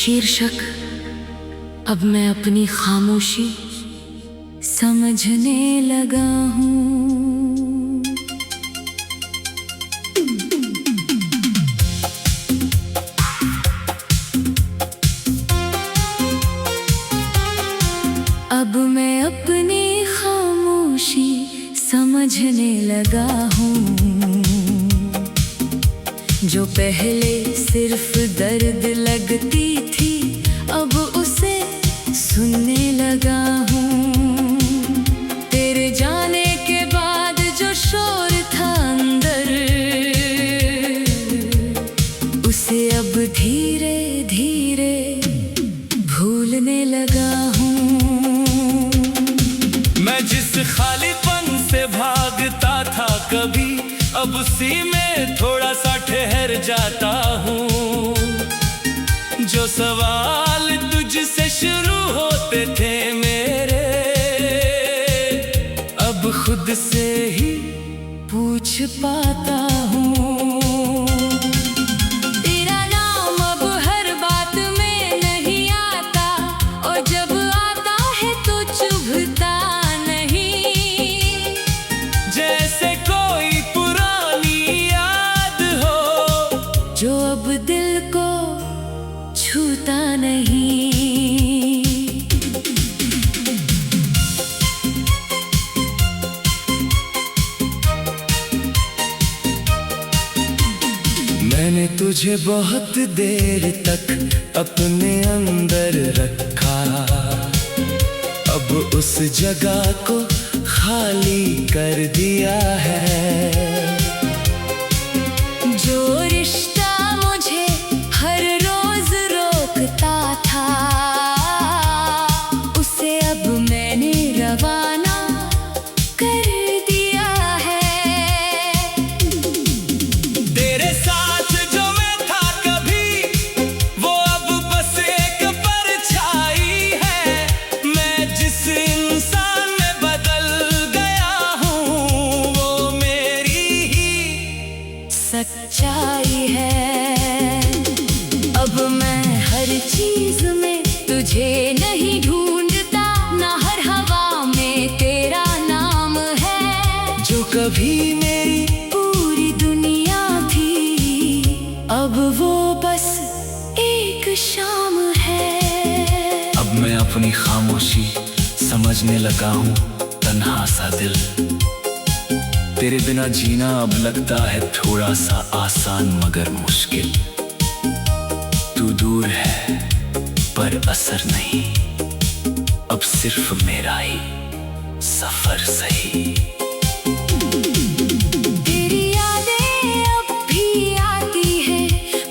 शीर्षक अब मैं अपनी खामोशी समझने लगा हूँ। अब मैं अपनी खामोशी समझने लगा हूँ। जो पहले सिर्फ दर्द लगती थी अब उसे सुनने लगा हूँ। तेरे जाने के बाद जो शोर था अंदर उसे अब धीरे धीरे भूलने लगा हूँ। मैं जिस खालीपन से भागता था कभी अब उसी में थोड़ा सा ठहर जाता हूँ। जो सवाल तुझसे शुरू होते थे मेरे अब खुद से ही पूछ पाता हूँ। तेरा नाम अब हर बात में नहीं आता और जब आता है तो चुभता नहीं। जैसे कोई पुरानी याद हो जो अब दिल को छूता नहीं। मैंने तुझे बहुत देर तक अपने अंदर रखा, अब उस जगह को खाली कर दिया है। जो रिश्ता मुझे हर रोज रोकता था उसे अब मैंने रवाना कर दिया है। तेरे साथ जो मैं था कभी वो अब बस एक परछाई है। मैं जिस इंसान में बदल गया हूँ वो मेरी ही सच्चाई है। अब मैं हर चीज में तुझे नहीं ढूंढता, ना हर हवा में तेरा नाम है। जो कभी मेरी पूरी दुनिया थी अब वो बस एक शाम है। अब मैं अपनी खामोशी समझने लगा हूँ। तन्हा सा दिल, तेरे बिना जीना अब लगता है थोड़ा सा आसान मगर मुश्किल। तू दूर है पर असर नहीं, अब सिर्फ मेरा ही सफर सही। तेरी यादें अब भी आती हैं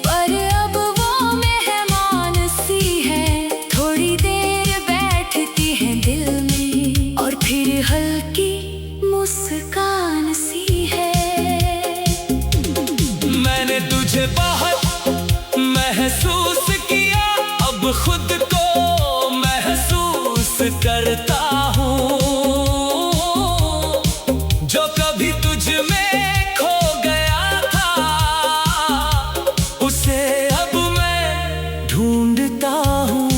पर अब वो मेहमान सी है। थोड़ी देर बैठती है दिल में और फिर हल्की मुस्कान सी है। मैंने तुझे बहुत महसूस किया अब खुद को महसूस करता हूँ। जो कभी तुझ में खो गया था उसे अब मैं ढूंढता हूँ।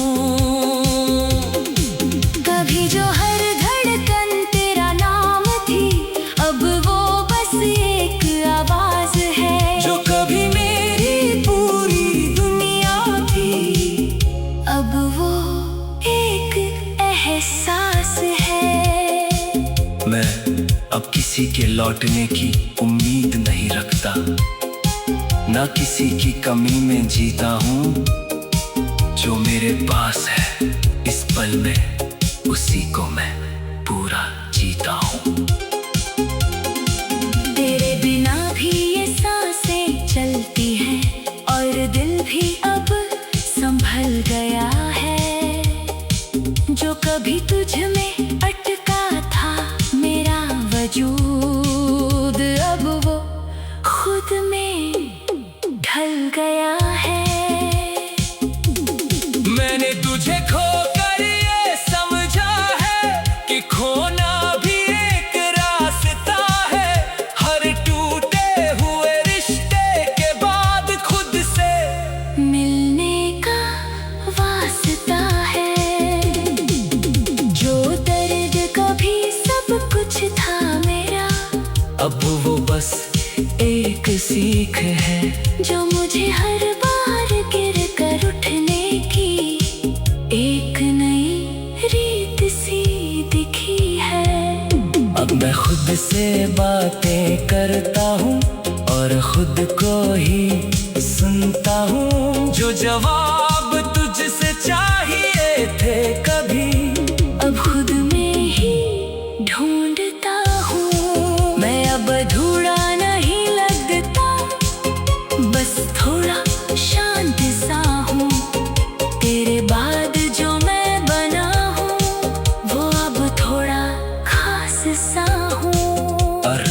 कभी जो हर धड़कन तेरा नाम थी अब वो बस एक आवाज है। जो कभी मेरी पूरी दुनिया थी अब वो एक एहसास है। मैं अब किसी के लौटने की उम्मीद नहीं रखता, ना किसी की कमी में जीता हूँ। जो मेरे पास है इस पल में उसी को मैं पूरा जीता हूँ। तेरे बिना भी ये सांसें चलती हैं और दिल भी अब संभल गया है। जो कभी तुझ में अटका था मेरा वजूद अब वो खुद में ढल गया है। मैंने तुझे खोकर ये समझा है कि खोना भी एक रास्ता है। हर टूटे हुए रिश्ते के बाद खुद से मिलने का बस एक सीख है जो मुझे हर बार गिर कर उठने की एक नई रीत सी दिखी है। अब मैं खुद से बातें करता हूँ और खुद को ही सुनता हूँ। जो जवाब तुझसे चाहिए थे कभी अब खुद में ही ढूंढता हूँ। मैं अब अधूरा नहीं लगता, बस थोड़ा शांत सा हूँ। तेरे बाद जो मैं बना हूँ वो अब थोड़ा खास सा हूँ। और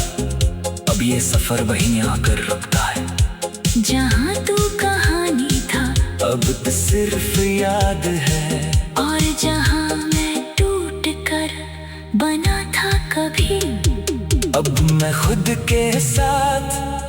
अब ये सफर वहीं आकर रुकता है जहाँ तू कहानी था अब तो सिर्फ याद है। और जहाँ मैं टूट कर बना था कभी अब मैं खुद के साथ